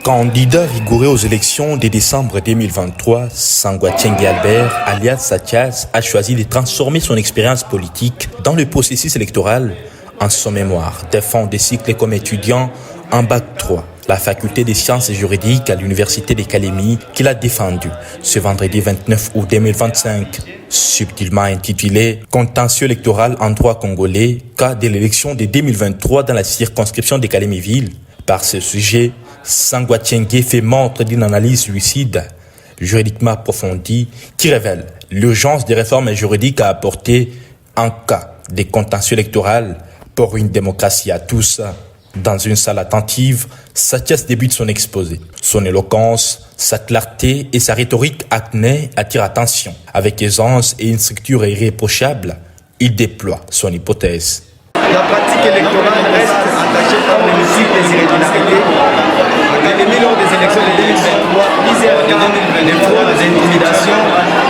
Candidat rigoureux aux élections de décembre 2023, Sangwa-Tienge Albert, alias Sathias, a choisi de transformer son expérience politique dans le processus électoral en son mémoire, défend des cycles comme étudiant en Bac 3, la faculté des sciences juridiques à l'université de Kalemi, qu'il a défendu ce vendredi 29 août 2025. Subtilement intitulé « Contentieux électoral en droit congolais, cas de l'élection de 2023 dans la circonscription de Kalemi-Ville ». Par ce sujet, Sangwa-Tienge fait montre d'une analyse lucide, juridiquement approfondie, qui révèle l'urgence des réformes juridiques à apporter en cas de contentieux électoral pour une démocratie à tous. Dans une salle attentive, Sathias débute son exposé. Son éloquence, sa clarté et sa rhétorique acnée attirent attention. Avec aisance et une structure irréprochable, il déploie son hypothèse. La pratique électorale reste attachée par les multiples irrégularités. Académie lors des élections de 2023, plusieurs cas de fraudes, d'intimidations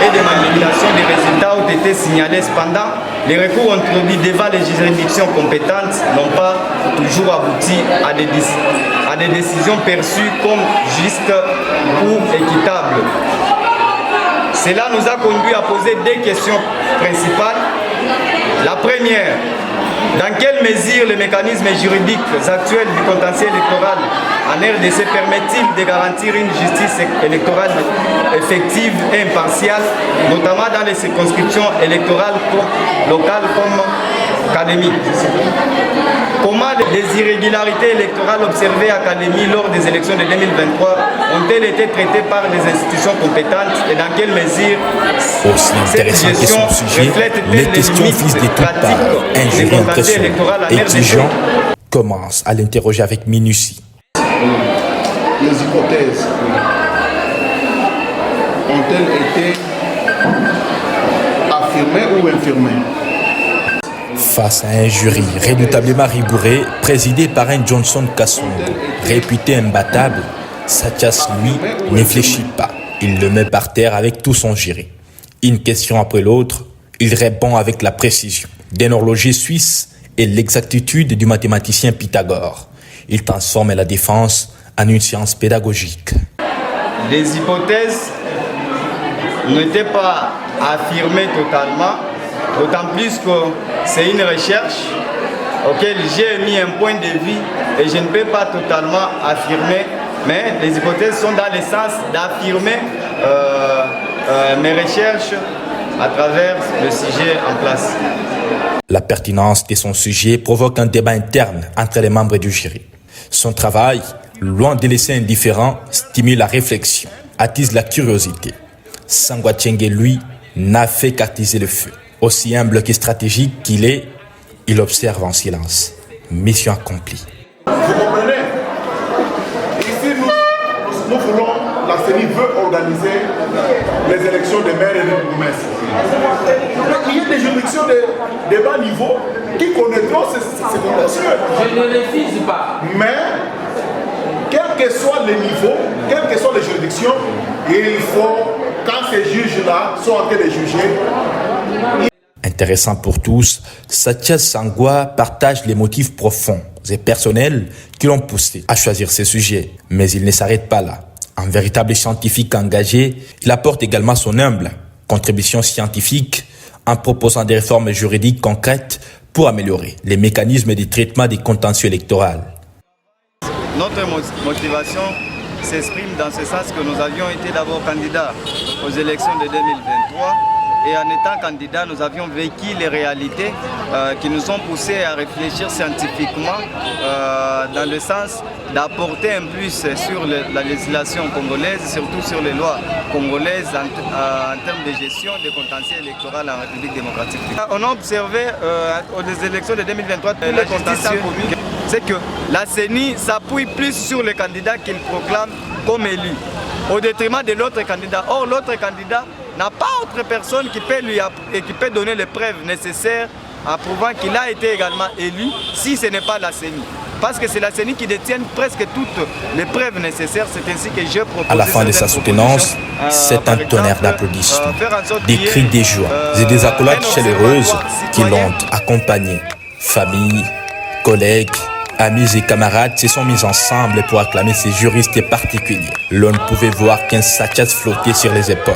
et de manipulations des résultats ont été signalés. Cependant, les recours introduits devant les juridictions compétentes n'ont pas toujours abouti à des décisions perçues comme justes ou équitables. Cela nous a conduit à poser deux questions principales. La première, dans quelle mesure les mécanismes juridiques actuels du contentieux électoral en RDC permettent-ils de garantir une justice électorale effective et impartiale, notamment dans les circonscriptions électorales locales comme Kalemi? Comment les irrégularités électorales observées à Kalemi lors des élections de 2023 ont-elles été traitées par les institutions compétentes et dans quelle mesure aussi intéressant que son sujet, les questions visent de toutes parts. Un jury impressionnant, exigeant, commence à l'interroger avec minutie. Les hypothèses ont-elles été affirmées ou infirmées? Face à un jury redoutablement rigoureux, présidé par un Johnson Kassongo, réputé imbattable, Sathias, lui, ne fléchit pas. Il le met par terre avec tout son jury. Une question après l'autre, il répond avec la précision d'un horloger suisse et l'exactitude du mathématicien Pythagore. Il transforme la défense en une science pédagogique. Les hypothèses n'étaient pas affirmées totalement, d'autant plus que c'est une recherche auquel j'ai mis un point de vue et je ne peux pas totalement affirmer, mais les hypothèses sont dans le sens d'affirmer mes recherches à travers le sujet en place. La pertinence de son sujet provoque un débat interne entre les membres du jury. Son travail, loin de laisser indifférent, stimule la réflexion, attise la curiosité. Sangwa-Tienge, lui, n'a fait qu'attiser le feu. Aussi humble que stratégique qu'il est, il observe en silence. Mission accomplie. Vous comprenez? Ici, nous voulons, la CENI veut organiser les élections de maires et de bourgmestres. Il y a des juridictions de bas niveau qui connaîtront ces contentieux. Je ne refuse pas. Mais, quel que soit le niveau, quelles que soient les juridictions, il faut, quand ces juges-là sont en train de juger, intéressant pour tous, Sathias Sangwa partage les motifs profonds et personnels qui l'ont poussé à choisir ces sujets. Mais il ne s'arrête pas là. En véritable scientifique engagé, il apporte également son humble contribution scientifique en proposant des réformes juridiques concrètes pour améliorer les mécanismes de traitement des contentieux électoraux. Notre motivation s'exprime dans ce sens que nous avions été d'abord candidats aux élections de 2023 et en étant candidats, nous avions vécu les réalités qui nous ont poussés à réfléchir scientifiquement dans le sens d'apporter un plus sur la législation congolaise, surtout sur les lois congolaises en termes de gestion des contentieux électoraux en République démocratique. On a observé aux élections de 2023 les contentieux, c'est que la CENI s'appuie plus sur les candidats qu'il proclame comme élus, au détriment de l'autre candidat. Or, l'autre candidat n'a pas autre personne qui peut donner les preuves nécessaires en prouvant qu'il a été également élu si ce n'est pas la CENI. Parce que c'est la CENI qui détient presque toutes les preuves nécessaires. C'est ainsi que je propose. À la fin de sa soutenance, c'est un tonnerre d'applaudissements, des cris de joie et des accolades chaleureuses qui l'ont accompagné. Famille, collègues, Amis et camarades se sont mis ensemble pour acclamer ces juristes particuliers. L'on ne pouvait voir qu'un Sachas flotter sur les épaules.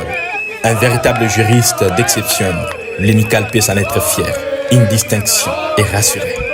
Un véritable juriste d'exception. Léni Kalpé s'en être fier. Une distinction est rassurée.